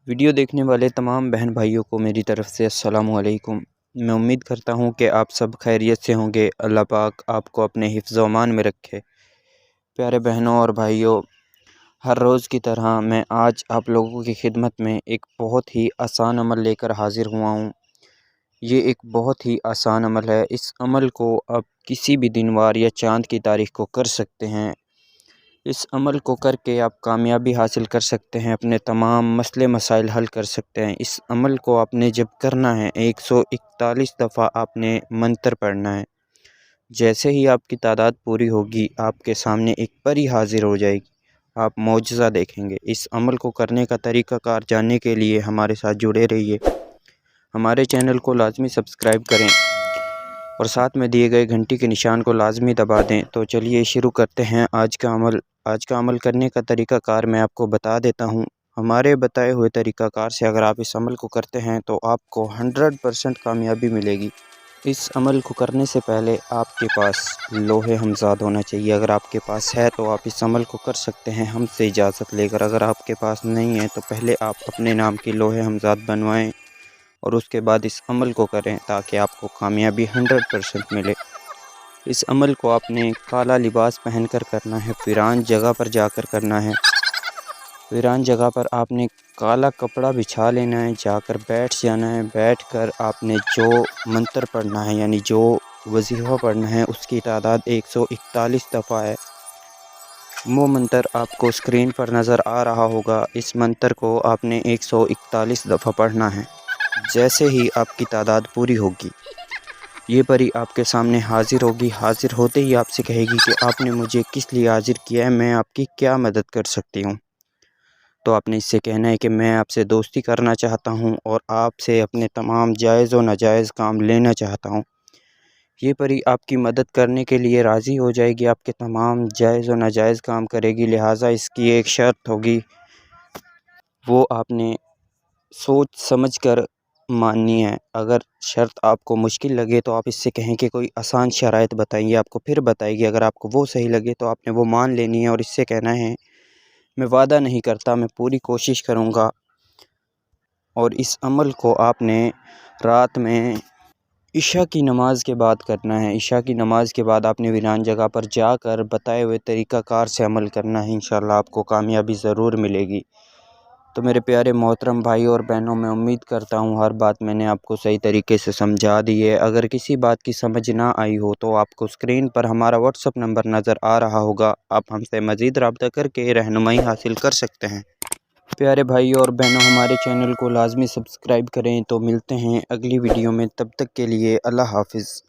Video دیکھنے والے تمام بہن بھائیوں کو میری طرف سے السلام علیکم۔ میں امید کرتا ہوں کہ آپ سب خیریت سے ہوں گے۔ اللہ پاک آپ کو اپنے حفظ و امان میں رکھے۔ پیارے بہنوں اور بھائیوں، ہر روز کی طرح میں آج آپ لوگوں کی خدمت میں ایک بہت ہی آسان عمل لے کر حاضر ہوا ہوں۔ یہ ایک بہت ہی آسان عمل ہے۔ اس عمل کو آپ کسی بھی دن وار یا چاند کی تاریخ کو کر سکتے ہیں۔ اس عمل کو کر کے آپ کامیابی حاصل کر سکتے ہیں، اپنے تمام مسئلے مسائل حل کر سکتے ہیں۔ اس عمل کو آپ نے جب کرنا ہے 141 دفعہ آپ نے منتر پڑھنا ہے۔ جیسے ہی آپ کی تعداد پوری ہوگی، آپ کے سامنے ایک پری حاضر ہو جائے گی، آپ معجزہ دیکھیں گے۔ اس عمل کو کرنے کا طریقہ کار جاننے کے لیے ہمارے ساتھ جڑے رہیے۔ ہمارے چینل کو لازمی سبسکرائب کریں اور ساتھ میں دیے گئے گھنٹی کے نشان کو لازمی دبا دیں۔ تو چلیے شروع کرتے ہیں آج کا عمل۔ آج کا عمل کرنے کا طریقہ کار میں آپ کو بتا دیتا ہوں۔ ہمارے بتائے ہوئے طریقہ کار سے اگر آپ اس عمل کو کرتے ہیں تو آپ کو 100% کامیابی ملے گی۔ اس عمل کو کرنے سے پہلے آپ کے پاس لوح ہمزاد ہونا چاہیے۔ اگر آپ کے پاس ہے تو آپ اس عمل کو کر سکتے ہیں ہم سے اجازت لے کر۔ اگر آپ کے پاس نہیں ہے تو پہلے آپ اپنے نام کی لوح ہمزاد بنوائیں اور اس کے بعد اس عمل کو کریں تاکہ آپ کو کامیابی 100% ملے۔ اس عمل کو آپ نے کالا لباس پہن کر کرنا ہے، ویران جگہ پر جا کر کرنا ہے۔ ویران جگہ پر آپ نے کالا کپڑا بچھا لینا ہے، جا کر بیٹھ جانا ہے۔ بیٹھ کر آپ نے جو منتر پڑھنا ہے، یعنی جو وظیفہ پڑھنا ہے، اس کی تعداد 141 دفعہ ہے۔ وہ منتر آپ کو اسکرین پر نظر آ رہا ہوگا۔ اس منتر کو آپ نے 141 دفعہ پڑھنا ہے۔ جیسے ہی آپ کی تعداد پوری ہوگی، یہ پری آپ کے سامنے حاضر ہوگی۔ حاضر ہوتے ہی آپ سے کہے گی کہ آپ نے مجھے کس لیے حاضر کیا ہے، میں آپ کی کیا مدد کر سکتی ہوں۔ تو آپ نے اس سے کہنا ہے کہ میں آپ سے دوستی کرنا چاہتا ہوں اور آپ سے اپنے تمام جائز و ناجائز کام لینا چاہتا ہوں۔ یہ پری آپ کی مدد کرنے کے لیے راضی ہو جائے گی، آپ کے تمام جائز و ناجائز کام کرے گی۔ لہٰذا اس کی ایک شرط ہوگی، وہ آپ نے سوچ سمجھ کر ماننی ہے۔ اگر شرط آپ کو مشکل لگے تو آپ اس سے کہیں کہ کوئی آسان شرائط بتائیے، آپ کو پھر بتائے گی۔ اگر آپ کو وہ صحیح لگے تو آپ نے وہ مان لینی ہے اور اس سے کہنا ہے میں وعدہ نہیں کرتا، میں پوری کوشش کروں گا۔ اور اس عمل کو آپ نے رات میں عشاء کی نماز کے بعد کرنا ہے۔ عشاء کی نماز کے بعد آپ نے ویران جگہ پر جا کر بتائے ہوئے طریقہ کار سے عمل کرنا ہے۔ انشاءاللہ آپ کو کامیابی ضرور ملے گی۔ تو میرے پیارے محترم بھائی اور بہنوں، میں امید کرتا ہوں ہر بات میں نے آپ کو صحیح طریقے سے سمجھا دی ہے۔ اگر کسی بات کی سمجھ نہ آئی ہو تو آپ کو اسکرین پر ہمارا واٹس ایپ نمبر نظر آ رہا ہوگا، آپ ہم سے مزید رابطہ کر کے رہنمائی حاصل کر سکتے ہیں۔ پیارے بھائیوں اور بہنوں، ہمارے چینل کو لازمی سبسکرائب کریں۔ تو ملتے ہیں اگلی ویڈیو میں، تب تک کے لیے اللہ حافظ۔